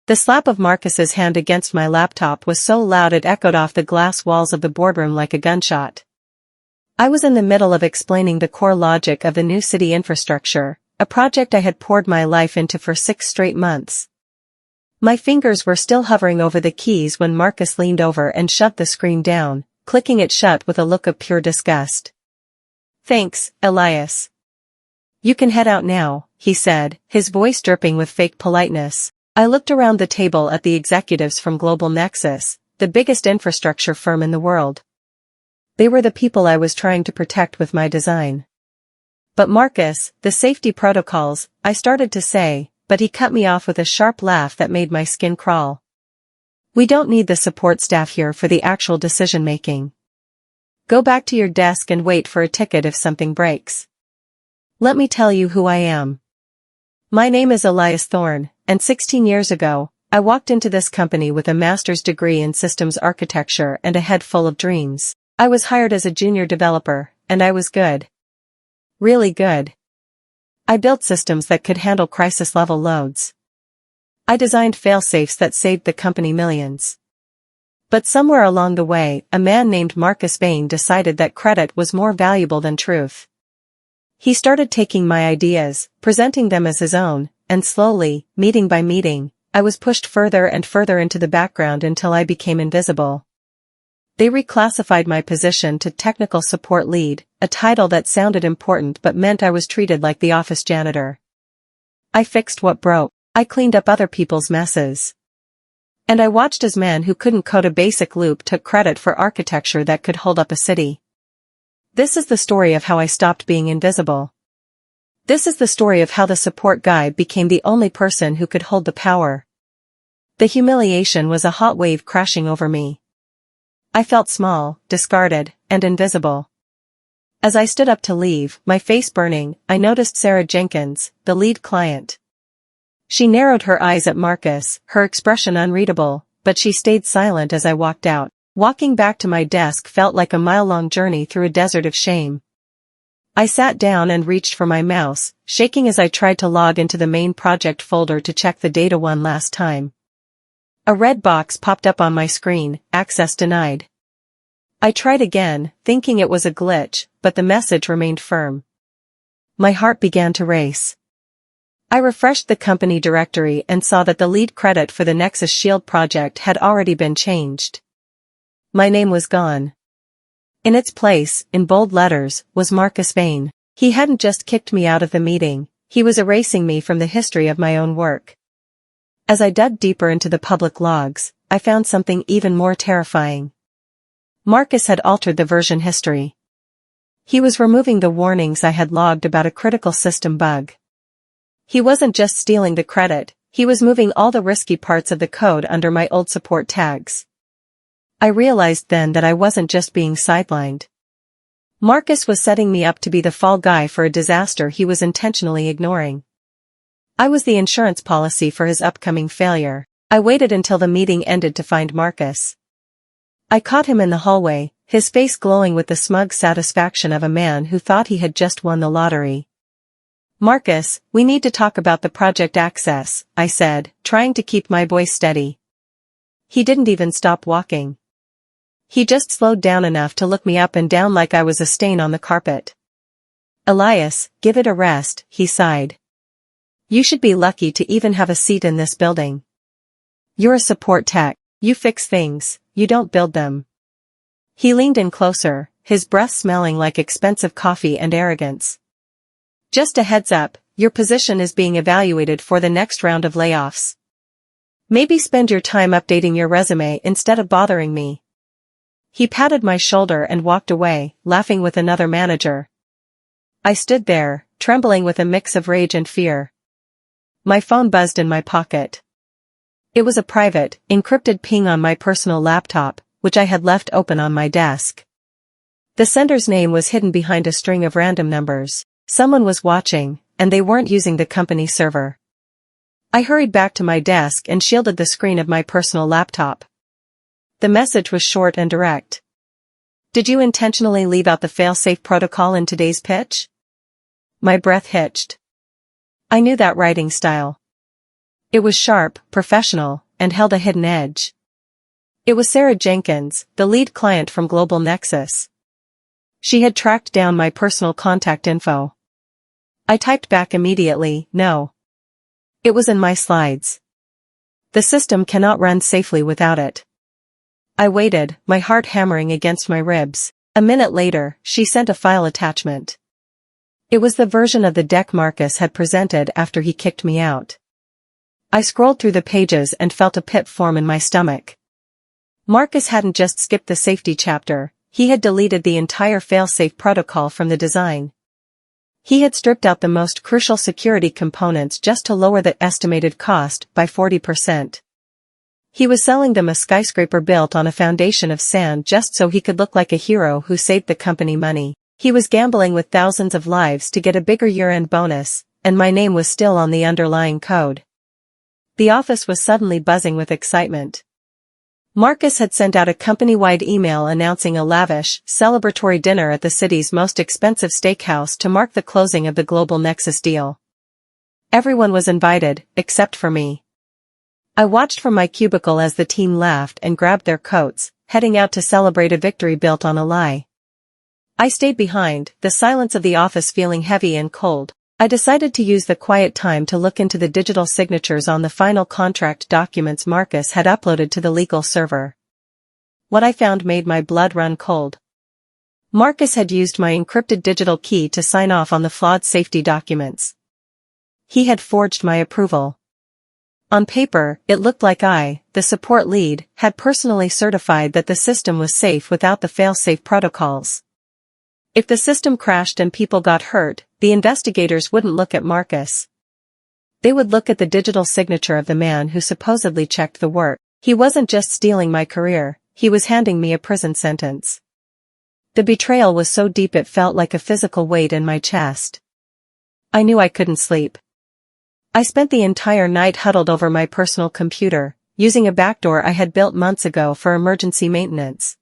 The slap of Marcus's hand against my laptop was so loud it echoed off the glass walls of the boardroom like a gunshot. I was in the middle of explaining the core logic of the new city infrastructure, a project I had poured my life into for 6 straight months. My fingers were still hovering over the keys when Marcus leaned over and shoved the screen down, clicking it shut with a look of pure disgust. "Thanks, Elias. You can head out now," he said, his voice dripping with fake politeness. I looked around the table at the executives from Global Nexus, the biggest infrastructure firm in the world. They were the people I was trying to protect with my design. "But Marcus, the safety protocols," I started to say, but he cut me off with a sharp laugh that made my skin crawl. "We don't need the support staff here for the actual decision-making. Go back to your desk and wait for a ticket if something breaks. Let me tell you who I am. My name is Elias Thorne, and 16 years ago, I walked into this company with a master's degree in systems architecture and a head full of dreams. I was hired as a junior developer, and I was good. Really good. I built systems that could handle crisis-level loads. I designed fail-safes that saved the company millions. But somewhere along the way, a man named Marcus Bain decided that credit was more valuable than truth. He started taking my ideas, presenting them as his own, and slowly, meeting by meeting, I was pushed further and further into the background until I became invisible. They reclassified my position to technical support lead, a title that sounded important but meant I was treated like the office janitor. I fixed what broke. I cleaned up other people's messes. And I watched as men who couldn't code a basic loop took credit for architecture that could hold up a city. This is the story of how I stopped being invisible. This is the story of how the support guy became the only person who could hold the power. The humiliation was a hot wave crashing over me. I felt small, discarded, and invisible. As I stood up to leave, my face burning, I noticed Sarah Jenkins, the lead client. She narrowed her eyes at Marcus, her expression unreadable, but she stayed silent as I walked out. Walking back to my desk felt like a mile-long journey through a desert of shame. I sat down and reached for my mouse, shaking as I tried to log into the main project folder to check the data one last time. A red box popped up on my screen, access denied. I tried again, thinking it was a glitch, but the message remained firm. My heart began to race. I refreshed the company directory and saw that the lead credit for the Nexus Shield project had already been changed. My name was gone. In its place, in bold letters, was Marcus Bain. He hadn't just kicked me out of the meeting, he was erasing me from the history of my own work. As I dug deeper into the public logs, I found something even more terrifying. Marcus had altered the version history. He was removing the warnings I had logged about a critical system bug. He wasn't just stealing the credit, he was moving all the risky parts of the code under my old support tags. I realized then that I wasn't just being sidelined. Marcus was setting me up to be the fall guy for a disaster he was intentionally ignoring. I was the insurance policy for his upcoming failure. I waited until the meeting ended to find Marcus. I caught him in the hallway, his face glowing with the smug satisfaction of a man who thought he had just won the lottery. "Marcus, we need to talk about the project access," I said, trying to keep my voice steady. He didn't even stop walking. He just slowed down enough to look me up and down like I was a stain on the carpet. "Elias, give it a rest," he sighed. "You should be lucky to even have a seat in this building. You're a support tech. You fix things, you don't build them." He leaned in closer, his breath smelling like expensive coffee and arrogance. "Just a heads up, your position is being evaluated for the next round of layoffs. Maybe spend your time updating your resume instead of bothering me." He patted my shoulder and walked away, laughing with another manager. I stood there, trembling with a mix of rage and fear. My phone buzzed in my pocket. It was a private, encrypted ping on my personal laptop, which I had left open on my desk. The sender's name was hidden behind a string of random numbers. Someone was watching, and they weren't using the company server. I hurried back to my desk and shielded the screen of my personal laptop. The message was short and direct. "Did you intentionally leave out the fail-safe protocol in today's pitch?" My breath hitched. I knew that writing style. It was sharp, professional, and held a hidden edge. It was Sarah Jenkins, the lead client from Global Nexus. She had tracked down my personal contact info. I typed back immediately, no. It was in my slides. The system cannot run safely without it. I waited, my heart hammering against my ribs. A minute later, she sent a file attachment. It was the version of the deck Marcus had presented after he kicked me out. I scrolled through the pages and felt a pit form in my stomach. Marcus hadn't just skipped the safety chapter, he had deleted the entire failsafe protocol from the design. He had stripped out the most crucial security components just to lower the estimated cost by 40%. He was selling them a skyscraper built on a foundation of sand just so he could look like a hero who saved the company money. He was gambling with thousands of lives to get a bigger year-end bonus, and my name was still on the underlying code. The office was suddenly buzzing with excitement. Marcus had sent out a company-wide email announcing a lavish, celebratory dinner at the city's most expensive steakhouse to mark the closing of the Global Nexus deal. Everyone was invited, except for me. I watched from my cubicle as the team laughed and grabbed their coats, heading out to celebrate a victory built on a lie. I stayed behind, the silence of the office feeling heavy and cold. I decided to use the quiet time to look into the digital signatures on the final contract documents Marcus had uploaded to the legal server. What I found made my blood run cold. Marcus had used my encrypted digital key to sign off on the flawed safety documents. He had forged my approval. On paper, it looked like I, the support lead, had personally certified that the system was safe without the fail-safe protocols. If the system crashed and people got hurt, the investigators wouldn't look at Marcus. They would look at the digital signature of the man who supposedly checked the work. He wasn't just stealing my career, he was handing me a prison sentence. The betrayal was so deep it felt like a physical weight in my chest. I knew I couldn't sleep. I spent the entire night huddled over my personal computer, using a backdoor I had built months ago for emergency maintenance.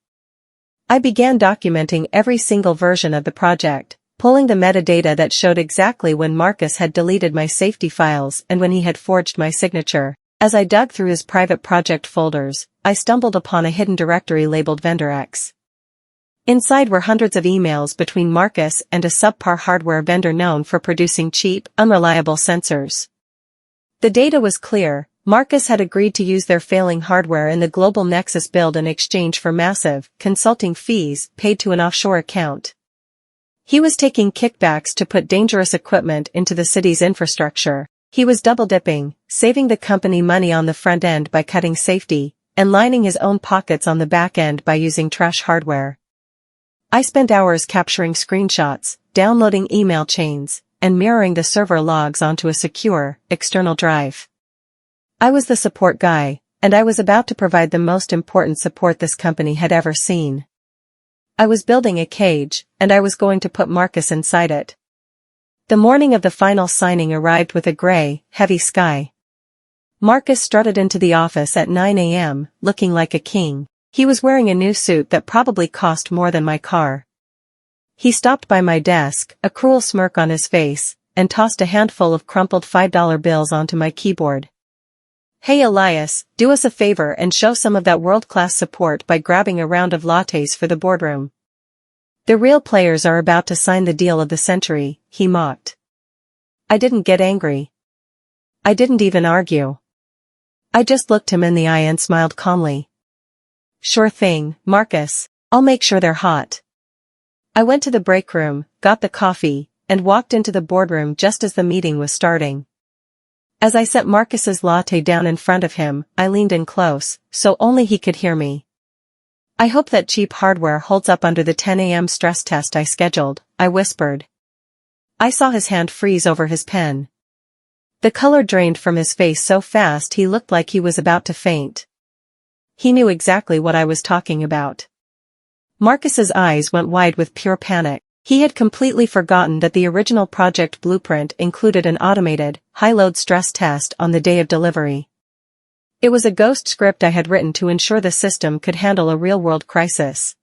I began documenting every single version of the project, pulling the metadata that showed exactly when Marcus had deleted my safety files and when he had forged my signature. As I dug through his private project folders, I stumbled upon a hidden directory labeled Vendor X. Inside were hundreds of emails between Marcus and a subpar hardware vendor known for producing cheap, unreliable sensors. The data was clear. Marcus had agreed to use their failing hardware in the Global Nexus build in exchange for massive, consulting fees paid to an offshore account. He was taking kickbacks to put dangerous equipment into the city's infrastructure. He was double-dipping, saving the company money on the front end by cutting safety, and lining his own pockets on the back end by using trash hardware. I spent hours capturing screenshots, downloading email chains, and mirroring the server logs onto a secure, external drive. I was the support guy, and I was about to provide the most important support this company had ever seen. I was building a cage, and I was going to put Marcus inside it. The morning of the final signing arrived with a gray, heavy sky. Marcus strutted into the office at 9 a.m., looking like a king. He was wearing a new suit that probably cost more than my car. He stopped by my desk, a cruel smirk on his face, and tossed a handful of crumpled $5 bills onto my keyboard. "Hey Elias, do us a favor and show some of that world-class support by grabbing a round of lattes for the boardroom. The real players are about to sign the deal of the century," he mocked. I didn't get angry. I didn't even argue. I just looked him in the eye and smiled calmly. "Sure thing, Marcus. I'll make sure they're hot." I went to the break room, got the coffee, and walked into the boardroom just as the meeting was starting. As I set Marcus's latte down in front of him, I leaned in close, so only he could hear me. "I hope that cheap hardware holds up under the 10 a.m. stress test I scheduled," I whispered. I saw his hand freeze over his pen. The color drained from his face so fast he looked like he was about to faint. He knew exactly what I was talking about. Marcus's eyes went wide with pure panic. He had completely forgotten that the original project blueprint included an automated, high-load stress test on the day of delivery. It was a ghost script I had written to ensure the system could handle a real-world crisis.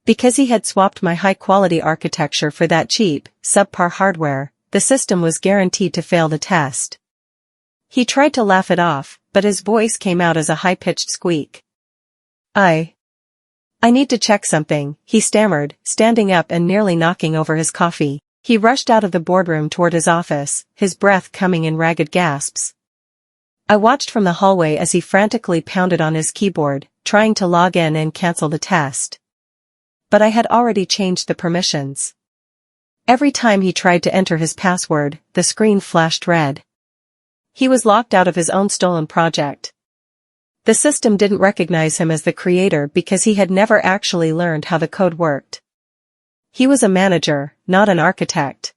Because he had swapped my high-quality architecture for that cheap, subpar hardware, the system was guaranteed to fail the test. He tried to laugh it off, but his voice came out as a high-pitched squeak. I need to check something, he stammered, standing up and nearly knocking over his coffee. He rushed out of the boardroom toward his office, his breath coming in ragged gasps. I watched from the hallway as he frantically pounded on his keyboard, trying to log in and cancel the test. But I had already changed the permissions. Every time he tried to enter his password, the screen flashed red. He was locked out of his own stolen project. The system didn't recognize him as the creator because he had never actually learned how the code worked. He was a manager, not an architect.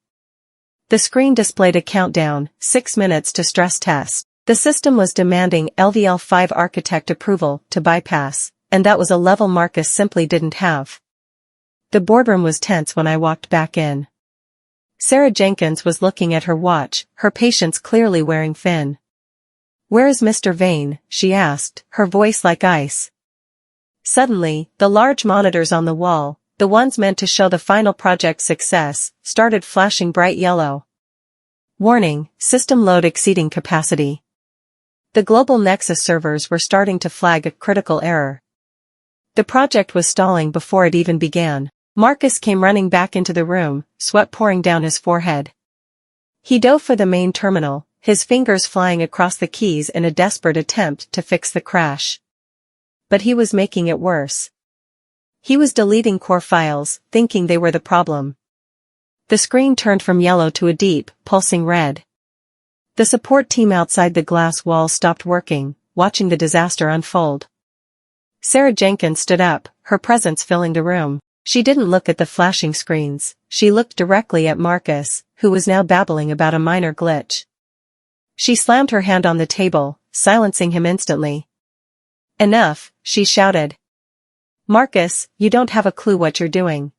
The screen displayed a countdown, 6 minutes to stress test. The system was demanding LVL5 architect approval to bypass, and that was a level Marcus simply didn't have. The boardroom was tense when I walked back in. Sarah Jenkins was looking at her watch, her patience clearly wearing thin. "Where is Mr. Vane?" she asked, her voice like ice. Suddenly, the large monitors on the wall, the ones meant to show the final project's success, started flashing bright yellow. Warning, system load exceeding capacity. The global Nexus servers were starting to flag a critical error. The project was stalling before it even began. Marcus came running back into the room, sweat pouring down his forehead. He dove for the main terminal, his fingers flying across the keys in a desperate attempt to fix the crash. But he was making it worse. He was deleting core files, thinking they were the problem. The screen turned from yellow to a deep, pulsing red. The support team outside the glass wall stopped working, watching the disaster unfold. Sarah Jenkins stood up, her presence filling the room. She didn't look at the flashing screens, she looked directly at Marcus, who was now babbling about a minor glitch. She slammed her hand on the table, silencing him instantly. "Enough," she shouted. "Marcus, you don't have a clue what you're doing.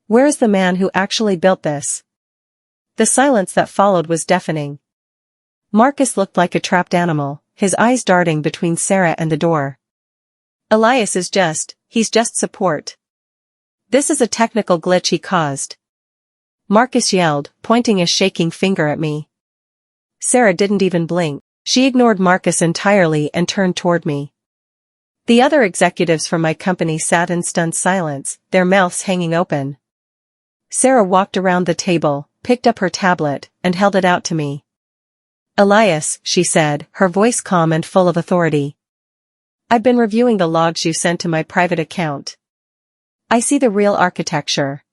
Where is the man who actually built this?" The silence that followed was deafening. Marcus looked like a trapped animal, his eyes darting between Sarah and the door. "Elias is he's just support. This is a technical glitch he caused," Marcus yelled, pointing a shaking finger at me. Sarah didn't even blink. She ignored Marcus entirely and turned toward me. The other executives from my company sat in stunned silence, their mouths hanging open. Sarah walked around the table, picked up her tablet, and held it out to me. "Elias," she said, her voice calm and full of authority. "I've been reviewing the logs you sent to my private account. I see the real architecture.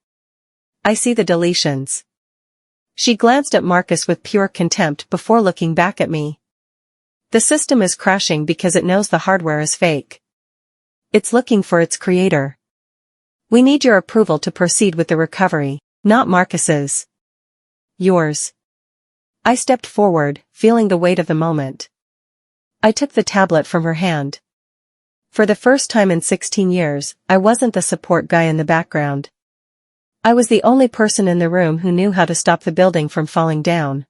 I see the deletions." She glanced at Marcus with pure contempt before looking back at me. "The system is crashing because it knows the hardware is fake. It's looking for its creator. We need your approval to proceed with the recovery, not Marcus's. Yours." I stepped forward, feeling the weight of the moment. I took the tablet from her hand. For the first time in 16 years, I wasn't the support guy in the background. I was the only person in the room who knew how to stop the building from falling down.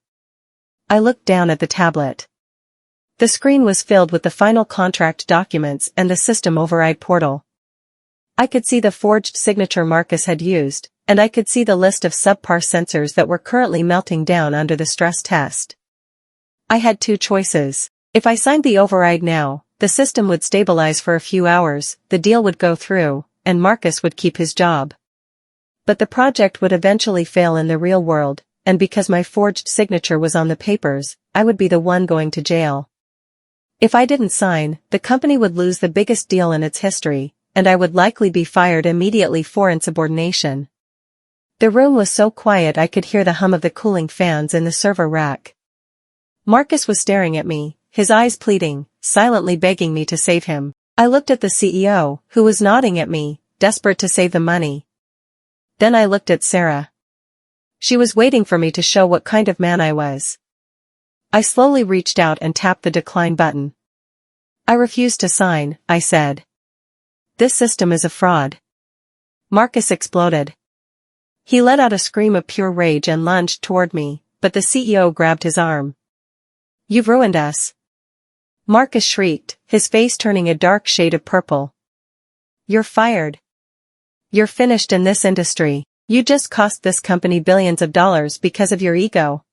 I looked down at the tablet. The screen was filled with the final contract documents and the system override portal. I could see the forged signature Marcus had used, and I could see the list of subpar sensors that were currently melting down under the stress test. I had two choices. If I signed the override now, the system would stabilize for a few hours, the deal would go through, and Marcus would keep his job. But the project would eventually fail in the real world, and because my forged signature was on the papers, I would be the one going to jail. If I didn't sign, the company would lose the biggest deal in its history, and I would likely be fired immediately for insubordination. The room was so quiet I could hear the hum of the cooling fans in the server rack. Marcus was staring at me, his eyes pleading, silently begging me to save him. I looked at the CEO, who was nodding at me, desperate to save the money. Then I looked at Sarah. She was waiting for me to show what kind of man I was. I slowly reached out and tapped the decline button. "I refuse to sign," I said. "This system is a fraud." Marcus exploded. He let out a scream of pure rage and lunged toward me, but the CEO grabbed his arm. "You've ruined us," Marcus shrieked, his face turning a dark shade of purple. "You're fired. You're finished in this industry. You just cost this company billions of dollars because of your ego."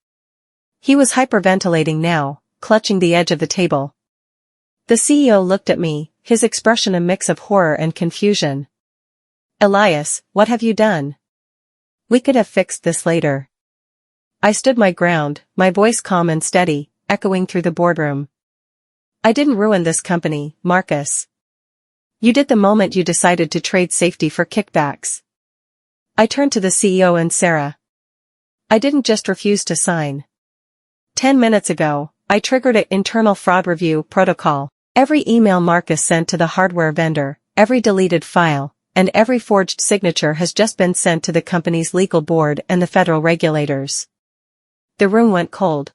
He was hyperventilating now, clutching the edge of the table. The CEO looked at me, his expression a mix of horror and confusion. "Elias, what have you done? We could have fixed this later." I stood my ground, my voice calm and steady, echoing through the boardroom. "I didn't ruin this company, Marcus. You did the moment you decided to trade safety for kickbacks." I turned to the CEO and Sarah. "I didn't just refuse to sign. 10 minutes ago, I triggered an internal fraud review protocol. Every email Marcus sent to the hardware vendor, every deleted file, and every forged signature has just been sent to the company's legal board and the federal regulators." The room went cold.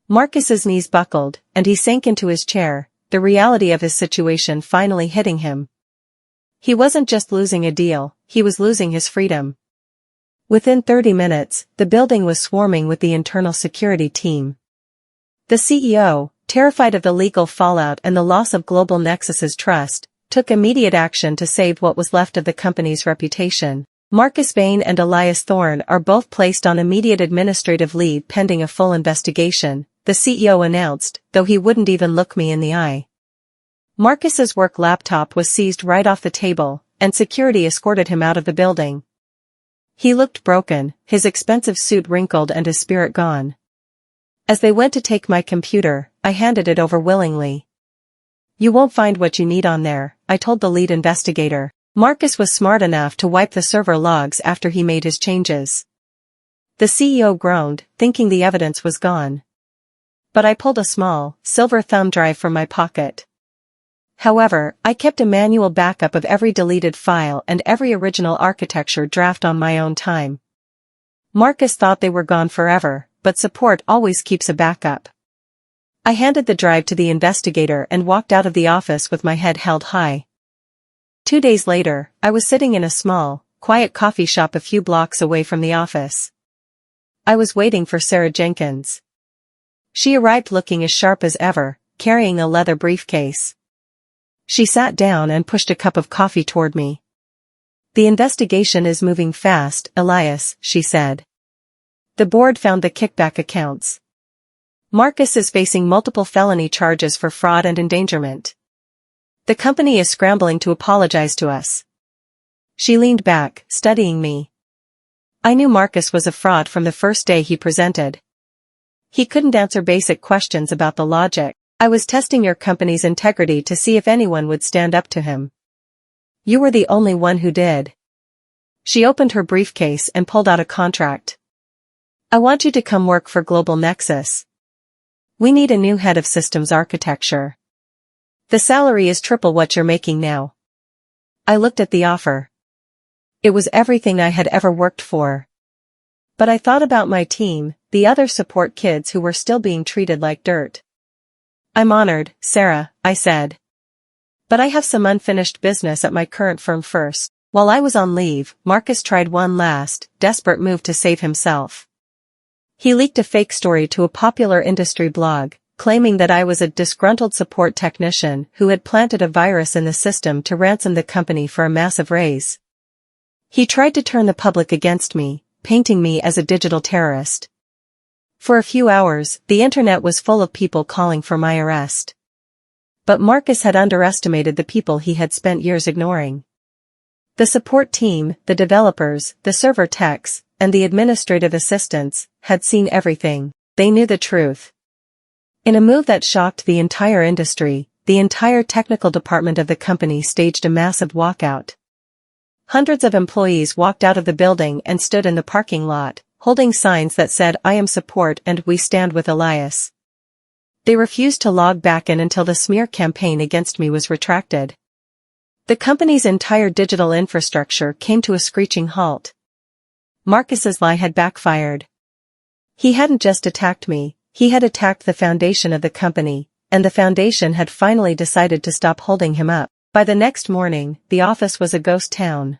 Marcus's knees buckled, and he sank into his chair, the reality of his situation finally hitting him. He wasn't just losing a deal, he was losing his freedom. Within 30 minutes, the building was swarming with the internal security team. The CEO, terrified of the legal fallout and the loss of Global Nexus's trust, took immediate action to save what was left of the company's reputation. Marcus Bain and Elias Thorne are both placed on immediate administrative leave pending a full investigation, the CEO announced, though he wouldn't even look me in the eye. Marcus's work laptop was seized right off the table, and security escorted him out of the building. He looked broken, his expensive suit wrinkled and his spirit gone. As they went to take my computer, I handed it over willingly. "You won't find what you need on there," I told the lead investigator. Marcus was smart enough to wipe the server logs after he made his changes. The CEO groaned, thinking the evidence was gone. But I pulled a small, silver thumb drive from my pocket. However, I kept a manual backup of every deleted file and every original architecture draft on my own time. Marcus thought they were gone forever, but support always keeps a backup. I handed the drive to the investigator and walked out of the office with my head held high. 2 days later, I was sitting in a small, quiet coffee shop a few blocks away from the office. I was waiting for Sarah Jenkins. She arrived looking as sharp as ever, carrying a leather briefcase. She sat down and pushed a cup of coffee toward me. "The investigation is moving fast, Elias," she said. "The board found the kickback accounts. Marcus is facing multiple felony charges for fraud and endangerment. The company is scrambling to apologize to us." She leaned back, studying me. I knew Marcus was a fraud from the first day he presented. He couldn't answer basic questions about the logic. "I was testing your company's integrity to see if anyone would stand up to him. You were the only one who did." She opened her briefcase and pulled out a contract. "I want you to come work for Global Nexus. We need a new head of systems architecture. The salary is triple what you're making now." I looked at the offer. It was everything I had ever worked for. But I thought about my team, the other support kids who were still being treated like dirt. "I'm honored, Sarah," I said. "But I have some unfinished business at my current firm first." While I was on leave, Marcus tried one last, desperate move to save himself. He leaked a fake story to a popular industry blog, claiming that I was a disgruntled support technician who had planted a virus in the system to ransom the company for a massive raise. He tried to turn the public against me, painting me as a digital terrorist. For a few hours, the internet was full of people calling for my arrest. But Marcus had underestimated the people he had spent years ignoring. The support team, the developers, the server techs, and the administrative assistants had seen everything. They knew the truth. In a move that shocked the entire industry, the entire technical department of the company staged a massive walkout. Hundreds of employees walked out of the building and stood in the parking lot, holding signs that said "I am support" and "We stand with Elias." They refused to log back in until the smear campaign against me was retracted. The company's entire digital infrastructure came to a screeching halt. Marcus's lie had backfired. He hadn't just attacked me, he had attacked the foundation of the company, and the foundation had finally decided to stop holding him up. By the next morning, the office was a ghost town.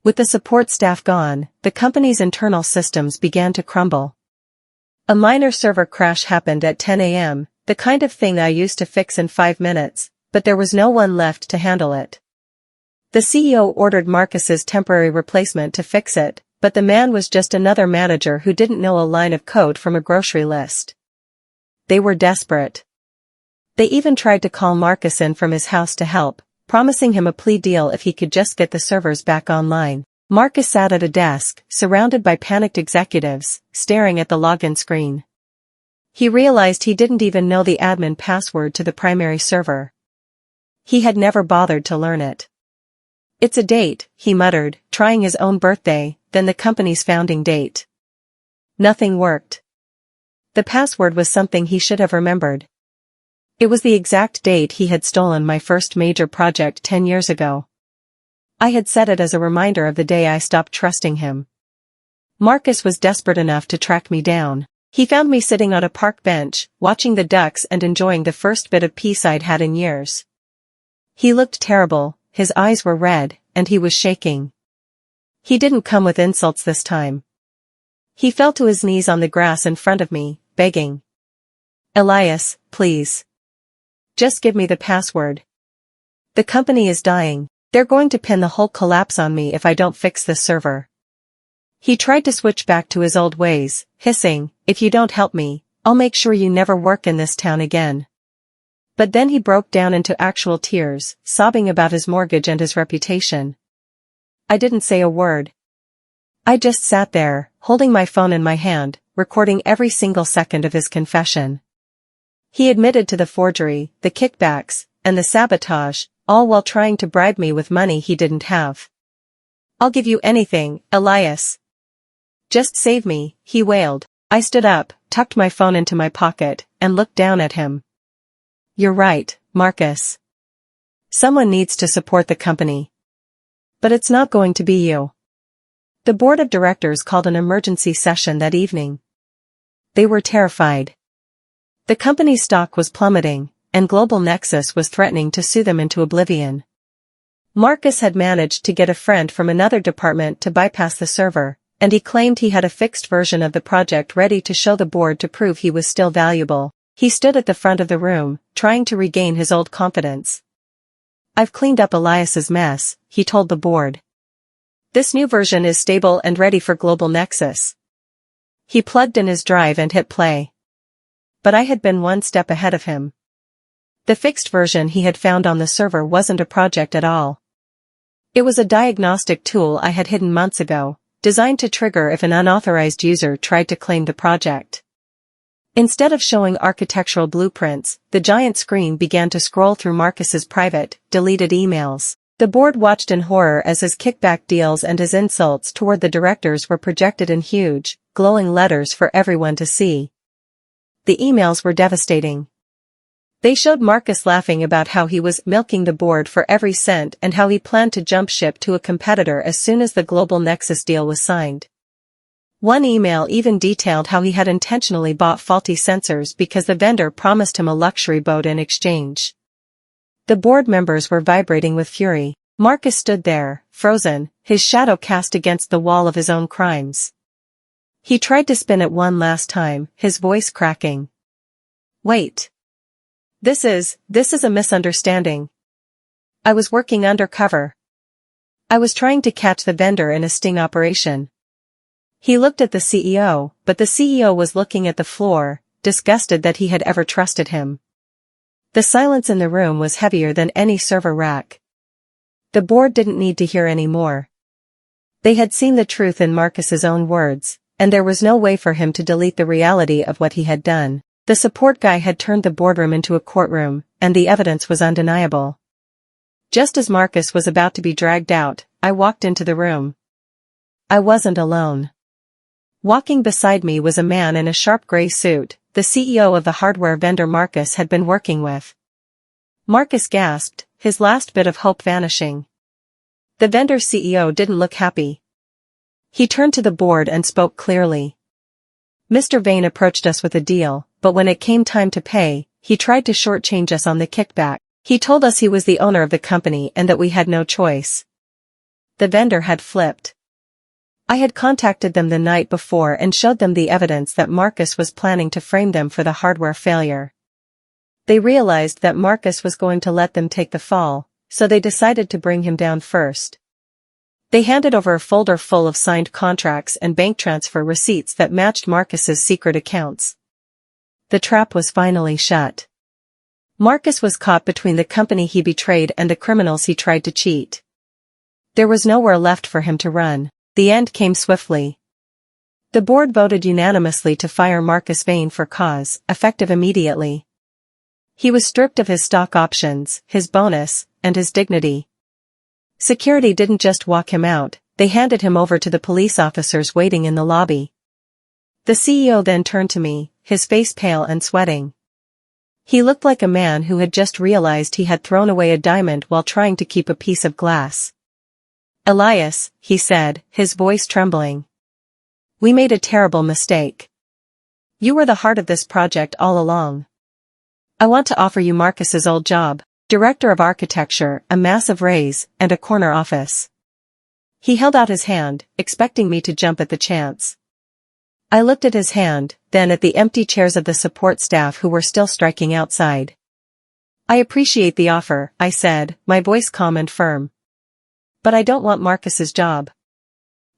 With the support staff gone, the company's internal systems began to crumble. A minor server crash happened at 10 a.m., the kind of thing I used to fix in 5 minutes, but there was no one left to handle it. The CEO ordered Marcus's temporary replacement to fix it, but the man was just another manager who didn't know a line of code from a grocery list. They were desperate. They even tried to call Marcus in from his house to help, promising him a plea deal if he could just get the servers back online. Marcus sat at a desk, surrounded by panicked executives, staring at the login screen. He realized he didn't even know the admin password to the primary server. He had never bothered to learn it. "It's a date," he muttered, trying his own birthday, then the company's founding date. Nothing worked. The password was something he should have remembered. It was the exact date he had stolen my first major project 10 years ago. I had set it as a reminder of the day I stopped trusting him. Marcus was desperate enough to track me down. He found me sitting on a park bench, watching the ducks and enjoying the first bit of peace I'd had in years. He looked terrible, his eyes were red, and he was shaking. He didn't come with insults this time. He fell to his knees on the grass in front of me, begging. "Elias, please. Just give me the password. The company is dying. They're going to pin the whole collapse on me if I don't fix this server." He tried to switch back to his old ways, hissing, "If you don't help me, I'll make sure you never work in this town again." But then he broke down into actual tears, sobbing about his mortgage and his reputation. I didn't say a word. I just sat there, holding my phone in my hand, recording every single second of his confession. He admitted to the forgery, the kickbacks, and the sabotage, all while trying to bribe me with money he didn't have. "I'll give you anything, Elias. Just save me," he wailed. I stood up, tucked my phone into my pocket, and looked down at him. "You're right, Marcus. Someone needs to support the company. But it's not going to be you." The board of directors called an emergency session that evening. They were terrified. The company's stock was plummeting, and Global Nexus was threatening to sue them into oblivion. Marcus had managed to get a friend from another department to bypass the server, and he claimed he had a fixed version of the project ready to show the board to prove he was still valuable. He stood at the front of the room, trying to regain his old confidence. "I've cleaned up Elias's mess," he told the board. "This new version is stable and ready for Global Nexus." He plugged in his drive and hit play. But I had been one step ahead of him. The fixed version he had found on the server wasn't a project at all. It was a diagnostic tool I had hidden months ago, designed to trigger if an unauthorized user tried to claim the project. Instead of showing architectural blueprints, the giant screen began to scroll through Marcus's private, deleted emails. The board watched in horror as his kickback deals and his insults toward the directors were projected in huge, glowing letters for everyone to see. The emails were devastating. They showed Marcus laughing about how he was milking the board for every cent and how he planned to jump ship to a competitor as soon as the Global Nexus deal was signed. One email even detailed how he had intentionally bought faulty sensors because the vendor promised him a luxury boat in exchange. The board members were vibrating with fury. Marcus stood there, frozen, his shadow cast against the wall of his own crimes. He tried to spin it one last time, his voice cracking. "Wait. This is a misunderstanding. I was working undercover. I was trying to catch the vendor in a sting operation." He looked at the CEO, but the CEO was looking at the floor, disgusted that he had ever trusted him. The silence in the room was heavier than any server rack. The board didn't need to hear any more. They had seen the truth in Marcus's own words, and there was no way for him to delete the reality of what he had done. The support guy had turned the boardroom into a courtroom, and the evidence was undeniable. Just as Marcus was about to be dragged out, I walked into the room. I wasn't alone. Walking beside me was a man in a sharp gray suit, the CEO of the hardware vendor Marcus had been working with. Marcus gasped, his last bit of hope vanishing. The vendor's CEO didn't look happy. He turned to the board and spoke clearly. "Mr. Vane approached us with a deal, but when it came time to pay, he tried to shortchange us on the kickback. He told us he was the owner of the company and that we had no choice." The vendor had flipped. I had contacted them the night before and showed them the evidence that Marcus was planning to frame them for the hardware failure. They realized that Marcus was going to let them take the fall, so they decided to bring him down first. They handed over a folder full of signed contracts and bank transfer receipts that matched Marcus's secret accounts. The trap was finally shut. Marcus was caught between the company he betrayed and the criminals he tried to cheat. There was nowhere left for him to run. The end came swiftly. The board voted unanimously to fire Marcus Vane for cause, effective immediately. He was stripped of his stock options, his bonus, and his dignity. Security didn't just walk him out, they handed him over to the police officers waiting in the lobby. The CEO then turned to me, his face pale and sweating. He looked like a man who had just realized he had thrown away a diamond while trying to keep a piece of glass. "Elias," he said, his voice trembling. "We made a terrible mistake. You were the heart of this project all along. I want to offer you Marcus's old job, director of architecture, a massive raise, and a corner office." He held out his hand, expecting me to jump at the chance. I looked at his hand, then at the empty chairs of the support staff who were still striking outside. "I appreciate the offer," I said, my voice calm and firm. "But I don't want Marcus's job.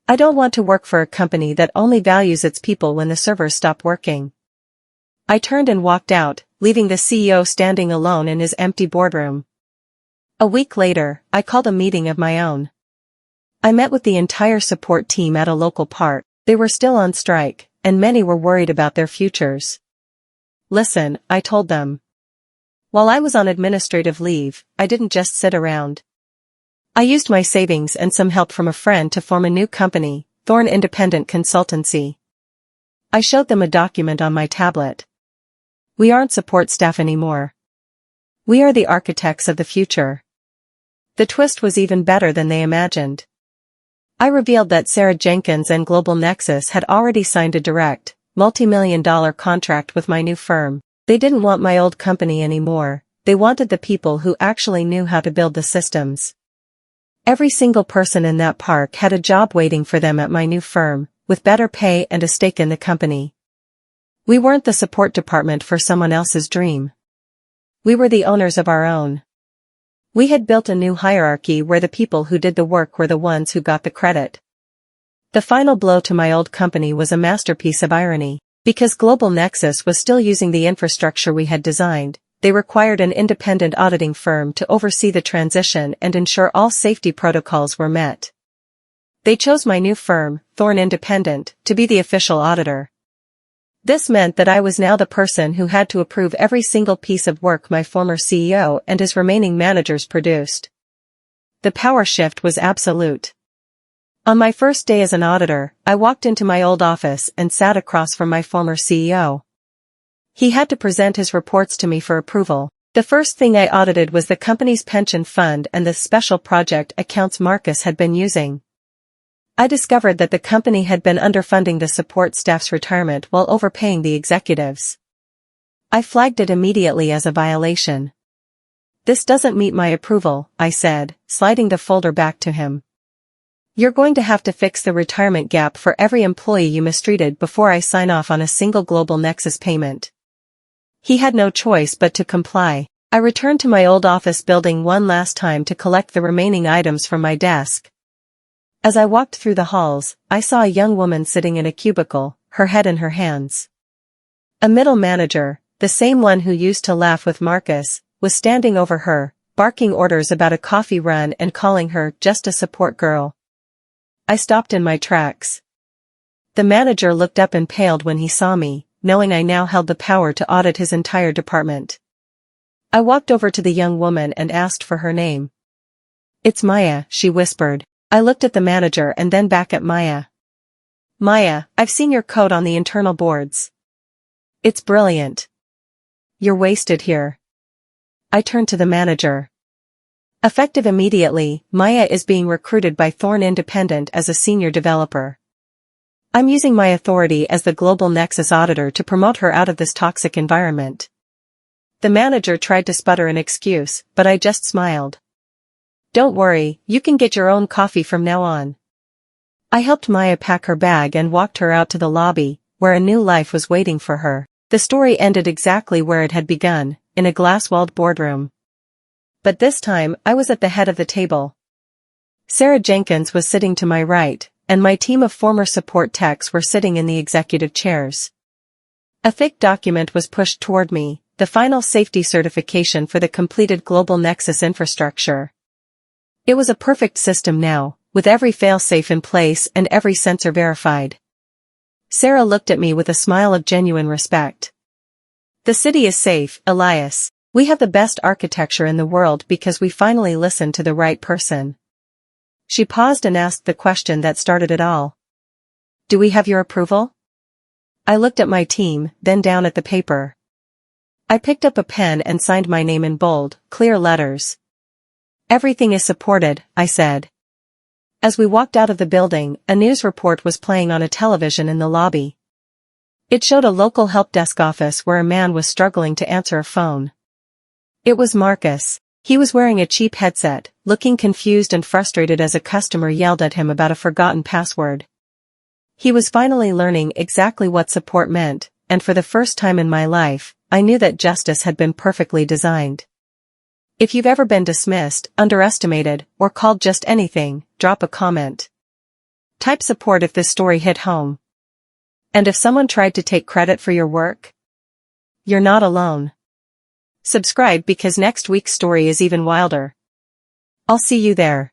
I don't want to work for a company that only values its people when the servers stop working." I turned and walked out, leaving the CEO standing alone in his empty boardroom. A week later, I called a meeting of my own. I met with the entire support team at a local park. They were still on strike, and many were worried about their futures. "Listen," I told them. "While I was on administrative leave, I didn't just sit around. I used my savings and some help from a friend to form a new company, Thorn Independent Consultancy." I showed them a document on my tablet. "We aren't support staff anymore. We are the architects of the future." The twist was even better than they imagined. I revealed that Sarah Jenkins and Global Nexus had already signed a direct, multi-million-dollar contract with my new firm. They didn't want my old company anymore, they wanted the people who actually knew how to build the systems. Every single person in that park had a job waiting for them at my new firm, with better pay and a stake in the company. We weren't the support department for someone else's dream. We were the owners of our own. We had built a new hierarchy where the people who did the work were the ones who got the credit. The final blow to my old company was a masterpiece of irony. Because Global Nexus was still using the infrastructure we had designed, they required an independent auditing firm to oversee the transition and ensure all safety protocols were met. They chose my new firm, Thorn Independent, to be the official auditor. This meant that I was now the person who had to approve every single piece of work my former CEO and his remaining managers produced. The power shift was absolute. On my first day as an auditor, I walked into my old office and sat across from my former CEO. He had to present his reports to me for approval. The first thing I audited was the company's pension fund and the special project accounts Marcus had been using. I discovered that the company had been underfunding the support staff's retirement while overpaying the executives. I flagged it immediately as a violation. "This doesn't meet my approval," I said, sliding the folder back to him. "You're going to have to fix the retirement gap for every employee you mistreated before I sign off on a single Global Nexus payment." He had no choice but to comply. I returned to my old office building one last time to collect the remaining items from my desk. As I walked through the halls, I saw a young woman sitting in a cubicle, her head in her hands. A middle manager, the same one who used to laugh with Marcus, was standing over her, barking orders about a coffee run and calling her just a support girl. I stopped in my tracks. The manager looked up and paled when he saw me, knowing I now held the power to audit his entire department. I walked over to the young woman and asked for her name. "It's Maya," she whispered. I looked at the manager and then back at Maya. "Maya, I've seen your code on the internal boards. It's brilliant. You're wasted here." I turned to the manager. Effective immediately, Maya is being recruited by Thorn Independent as a senior developer. I'm using my authority as the Global Nexus auditor to promote her out of this toxic environment. The manager tried to sputter an excuse, but I just smiled. "Don't worry, you can get your own coffee from now on." I helped Maya pack her bag and walked her out to the lobby, where a new life was waiting for her. The story ended exactly where it had begun, in a glass-walled boardroom. But this time, I was at the head of the table. Sarah Jenkins was sitting to my right, and my team of former support techs were sitting in the executive chairs. A thick document was pushed toward me, the final safety certification for the completed Global Nexus infrastructure. It was a perfect system now, with every failsafe in place and every sensor verified. Sarah looked at me with a smile of genuine respect. The city is safe, Elias. We have the best architecture in the world because we finally listened to the right person. She paused and asked the question that started it all. Do we have your approval? I looked at my team, then down at the paper. I picked up a pen and signed my name in bold, clear letters. Everything is supported, I said. As we walked out of the building, a news report was playing on a television in the lobby. It showed a local help desk office where a man was struggling to answer a phone. It was Marcus. He was wearing a cheap headset, looking confused and frustrated as a customer yelled at him about a forgotten password. He was finally learning exactly what support meant, and for the first time in my life, I knew that justice had been perfectly designed. If you've ever been dismissed, underestimated, or called just anything, drop a comment. Type support if this story hit home. And if someone tried to take credit for your work, you're not alone. Subscribe because next week's story is even wilder. I'll see you there.